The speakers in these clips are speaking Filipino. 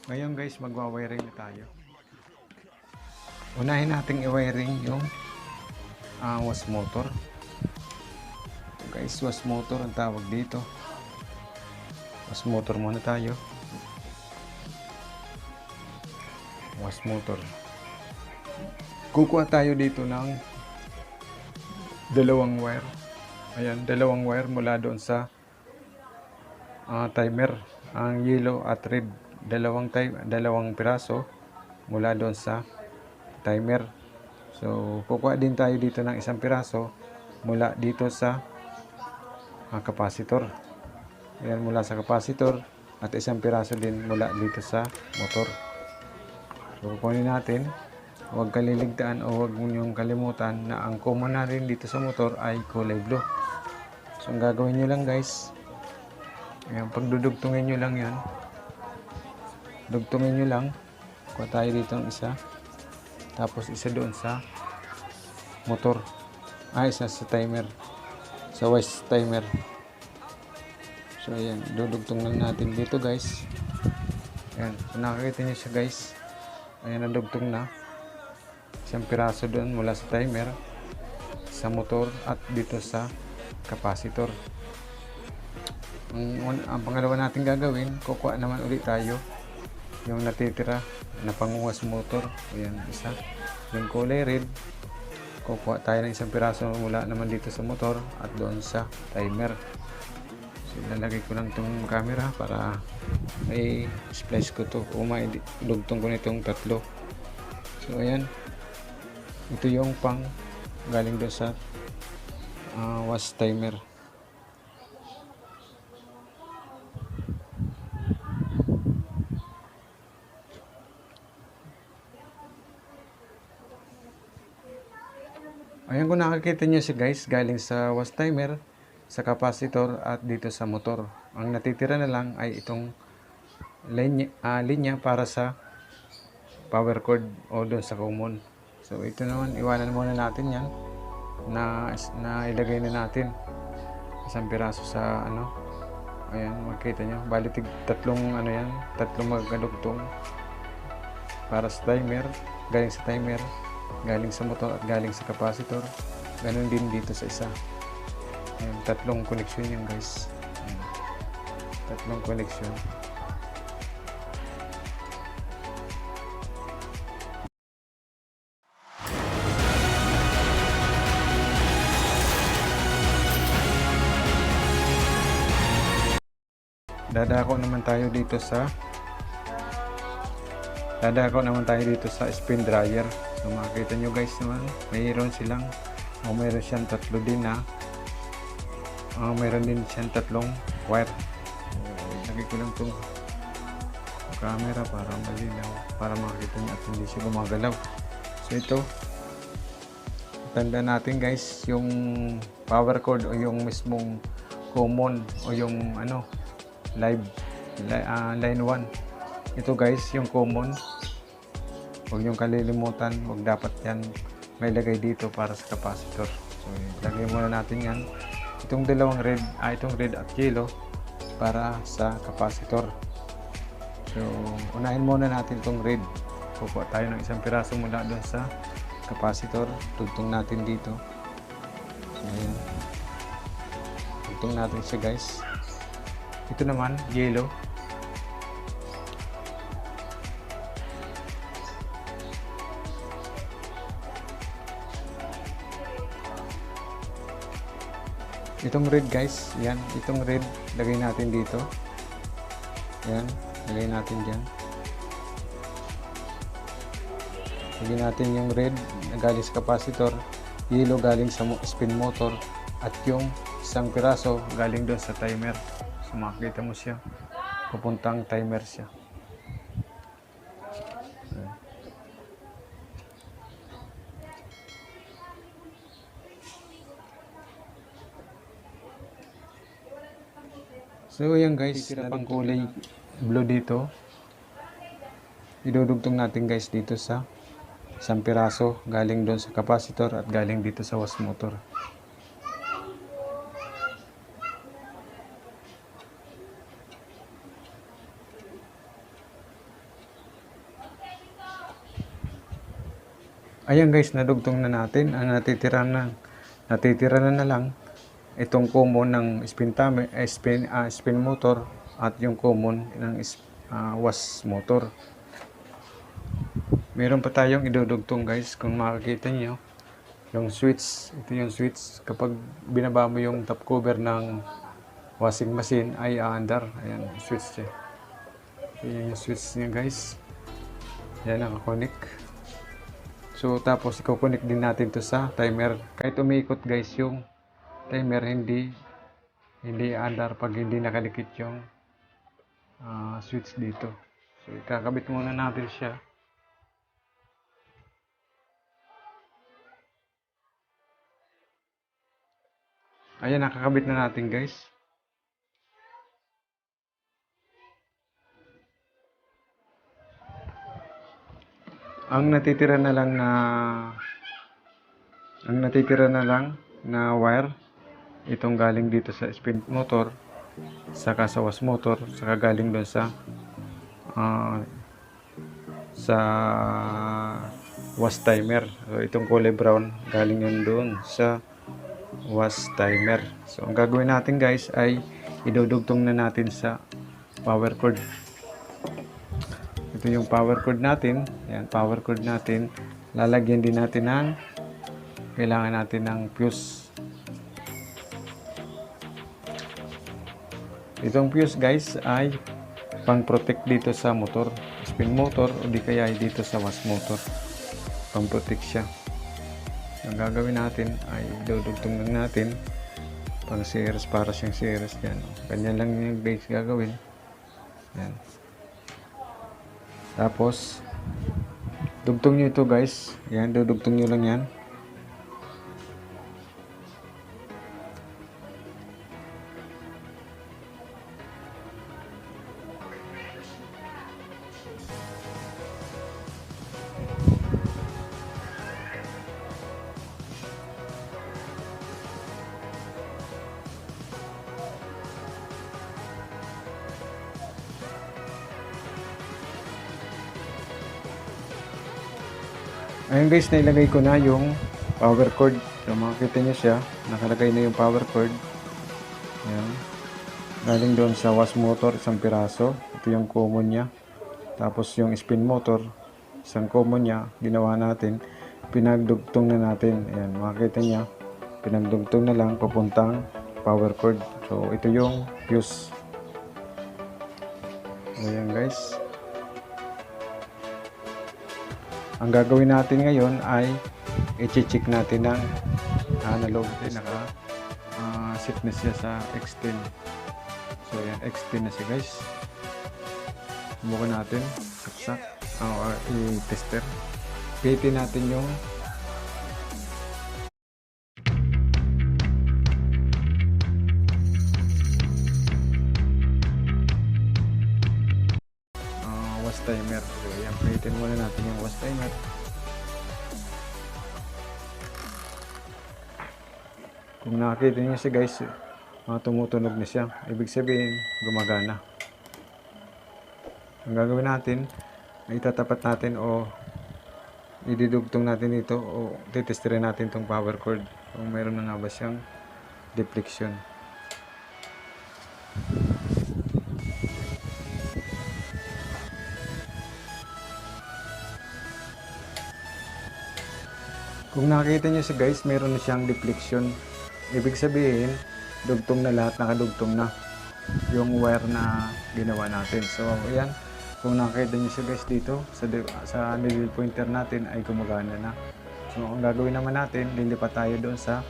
Ngayon guys, magwa-wiring na tayo. Unahin nating i-wiring yung was motor. So guys, was motor ang tawag dito. Was motor muna tayo. Was motor. Kukuha tayo dito ng dalawang wire. Ayan, dalawang wire mula doon sa timer. Ang yellow at red. Dalawang piraso mula doon sa timer. So, kukuha din tayo dito ng isang piraso mula dito sa capacitor. Ayan, mula sa capacitor at isang piraso din mula dito sa motor. So, kukunin natin. Huwag kaliligtaan o huwag niyong kalimutan na ang common na rin dito sa motor ay kulay blue. So, ang gagawin nyo lang guys, ayan, pagdudugtungin nyo lang yan. Dugtungin nyo lang. Kuha tayo dito ng isa. Tapos isa doon sa motor. Isa sa timer. Sa wise timer. So, ayan. Dudugtong lang natin dito guys. Ayan. So, nakakita nyo siya guys. Ayan, nadugtong na. Isang piraso doon mula sa timer, sa motor at dito sa capacitor. Ang pangalawa natin gagawin, kukuha naman ulit tayo yung natitira na panguwas motor. Ayan, isa. Yung kulay red, kukuha tayo ng isang piraso mula naman dito sa motor at doon sa timer. So, ilalagay ko lang itong camera para may splice ko to o may dugtong ko nitong tatlo. So, ayan. Ito yung pang galing doon sa was timer. Ayan, kung nakakita nyo si guys, galing sa was timer, sa capacitor at dito sa motor. Ang natitira na lang ay itong linya para sa power cord o doon sa common. So ito naman, iwanan muna natin yan na ilagay na natin isang piraso sa ayan, makikita nyo, balitig tatlong tatlong magkadugtong para sa timer, galing sa timer, galing sa motor at galing sa capacitor. Ganun din dito sa isa. Ayan, tatlong connection yan guys. Ayan, tatlong connection. Dadako naman tayo dito sa spin dryer. So makikita nyo guys naman, mayroon siyang tatlo din na mayroon din siyang tatlong wire. Lagay ko lang itong camera para malinaw, para makikita nyo at hindi siya gumagalaw. So ito, tanda natin guys, yung power cord o yung mismong common o yung line 1. Ito guys, yung common. Huwag niyong kalilimutan, huwag dapat yan may lagay dito para sa capacitor. So, lagay muna natin yan. Itong dalawang red, itong red at yellow para sa capacitor. So, unahin muna natin itong red. Kukuha tayo ng isang piraso mula doon sa capacitor. Tugtong natin dito. Ayan. Tugtong natin siya guys. Ito naman, yellow. Itong red guys, yan, itong red, lagay natin dito. Yan, lagay natin dyan. Lagay natin yung red na galing sa capacitor, yellow galing sa spin motor, at yung isang piraso galing doon sa timer. So makikita mo siya, pupuntang timer siya. So yan guys, pang kulay blue dito. Idudugtong natin guys dito sa isang piraso galing doon sa capacitor at galing dito sa was motor. Ayan guys, nadugtong na natin. Ang natitira na lang itong common ng spin motor at yung common ng was motor. Meron pa tayong idudugtong guys, kung makikita niyo yung switch. Ito yung switch, kapag binaba mo yung top cover ng washing machine ay aandar. Ayan, switch niya. Ayan yung switch niya guys. Ayan, nakakonik. So tapos i-connect din natin to sa timer. Kahit umiikot guys yung timer, hindi aandar pag hindi nakadikit yung switch dito. So ikakabit muna natin siya. Ayan, nakakabit na natin guys. Ang natitira na lang na wire, itong galing dito sa spin motor, saka sa was motor, saka galing doon sa was timer. So itong kulay brown, galing yun doon sa was timer. So ang gagawin natin guys ay idudugtong na natin sa power cord. Ito yung power cord natin. Ayan, power cord natin. Lalagyan din natin kailangan natin ng fuse. Itong fuse guys ay pang protect dito sa motor, spin motor, o di kaya dito sa was motor. Pang protect siya. Ang gagawin natin ay dudugtong lang natin pang series, para siyang series yan. Ganyan lang yung guys gagawin. Yan. Tapos dugtong nyo ito guys. Yan, dudugtong nyo lang yan. Ayun guys, nailagay ko na yung power cord. So makikita nyo siya, nakalagay na yung power cord. Ayan. Galing doon sa was motor, isang piraso. Ito yung common niya. Tapos yung spin motor, isang common niya, ginawa natin. Pinagdugtong na natin. Ayan, makikita niya, pinagdugtong na lang papuntang power cord. So ito yung fuse. Ayan guys. Ang gagawin natin ngayon ay i-check natin ng analog. Set na siya sa X10. So yan, X10 na siya guys. Subukan natin saksak i-tester. Pihitin natin yung was timer. So yan, pihitin muna natin yung was timer. Kung nakakita niyo siya guys, tumutunog na siya. Ibig sabihin, gumagana. Ang gagawin natin, ay itatapat natin o ididugtong natin ito o titestirin natin itong power cord kung mayroon na nga ba siyang deflection. Kung nakikita niyo siya guys, mayroon na siyang deflection. Ibig sabihin, dugtong na lahat, nakadugtong na yung wire na ginawa natin. So, ayan, kung nakikita niyo siya guys dito, sa needle pointer natin ay gumagana na. So, ang gagawin naman natin, lilipat tayo doon sa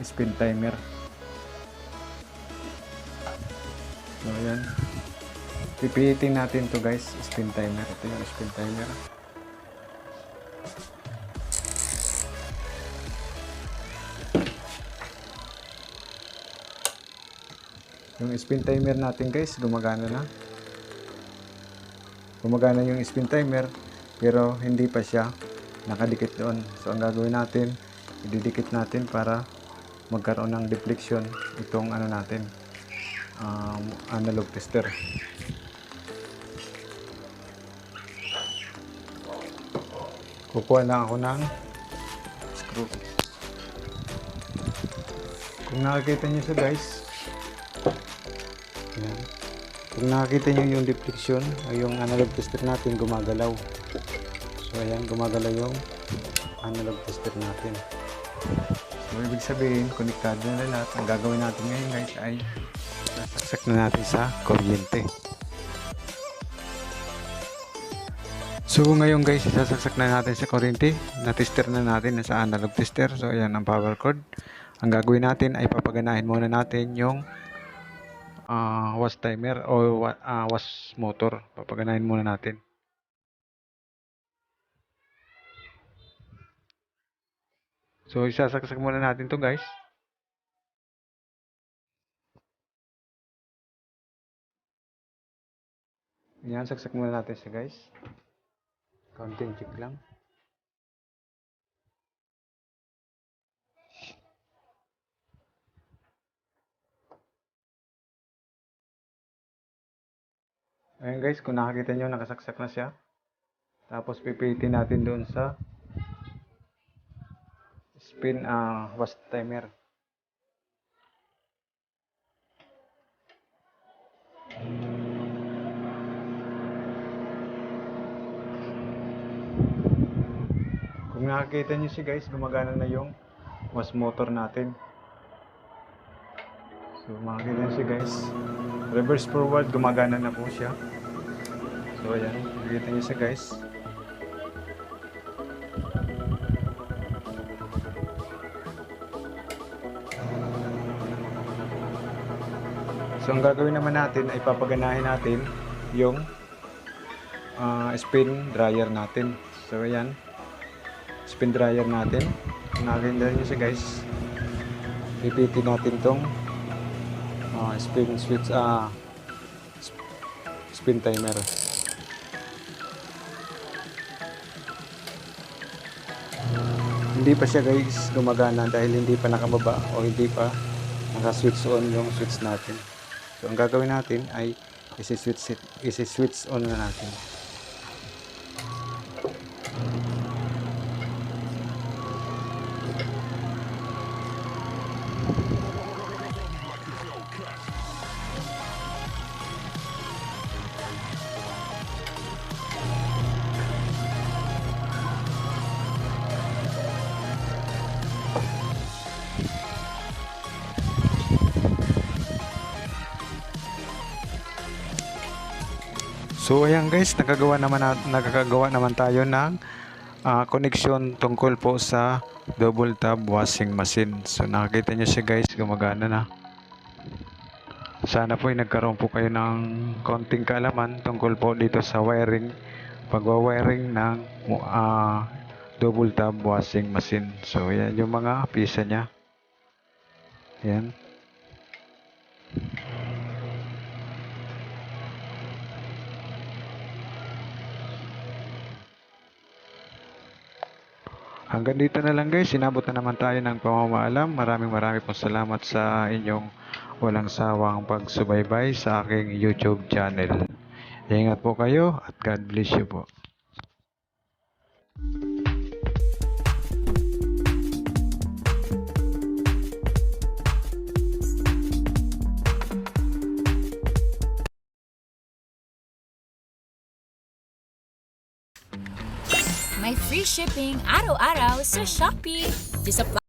spin timer. So, ayan. Pipihitin natin to guys, spin timer. Ito yung spin timer. Yung spin timer natin guys, gumagana na. Gumagana yung spin timer, pero hindi pa siya nakadikit doon. So ang gagawin natin, ididikit natin para magkaroon ng deflection itong ano natin, analog tester. Kukuha lang ako ng Facebook. Kung nakikita nyo siya guys, yan. Kung nakikita nyo yung deflection ay yung analog tester natin gumagalaw. So ayan, gumagalaw yung analog tester natin. So ibig sabihin, konektado na lahat. Ang gagawin natin ngayon guys ay sasaksak na natin sa kuryente. So ngayon guys, sasaksak na natin sa kuryente. Na-tester na natin sa analog tester. So ayan ang power cord. Ang gagawin natin ay papaganahin muna natin yung wash timer o wash motor. Papaganahin muna natin. So isasaksak muna natin to guys. Yan, saksak muna natin siya guys. Counting check lang. Ayan guys, kung nakakita nyo, nakasaksak na siya. Tapos pipitin natin doon sa spin wash timer. Kung nakakita nyo siya guys, gumagana na yung wash motor natin. So makikita nyo siya guys, reverse forward, gumagana na po siya. So ayan, makikita nyo siya guys. So ang gagawin naman natin ay papaganahin natin yung spin dryer natin. So ayan, spin dryer natin. Nakikita nyo siya guys, pipitin natin tong spin switch, spin timer. Hindi pa siya guys gumagana dahil hindi pa nakababa o hindi pa naka-switch on yung switch natin. So ang gagawin natin ay isi-switch on na natin. So ayan guys, nakagawa naman tayo ng connection tungkol po sa double tab washing machine. So nakikita nyo siya guys, gumagana na. Sana po ay nagkaroon po kayo ng konting kaalaman tungkol po dito sa wiring, pagwa-wiring ng double tab washing machine. So yan yung mga pisa niya. Yan. Hanggang dito na lang guys, sinabot na naman tayo ng pamamaalam. Maraming pong salamat sa inyong walang sawang pagsubaybay sa aking YouTube channel. Ingat po kayo at God bless you po. May free shipping araw-araw sa Shopee. Just apply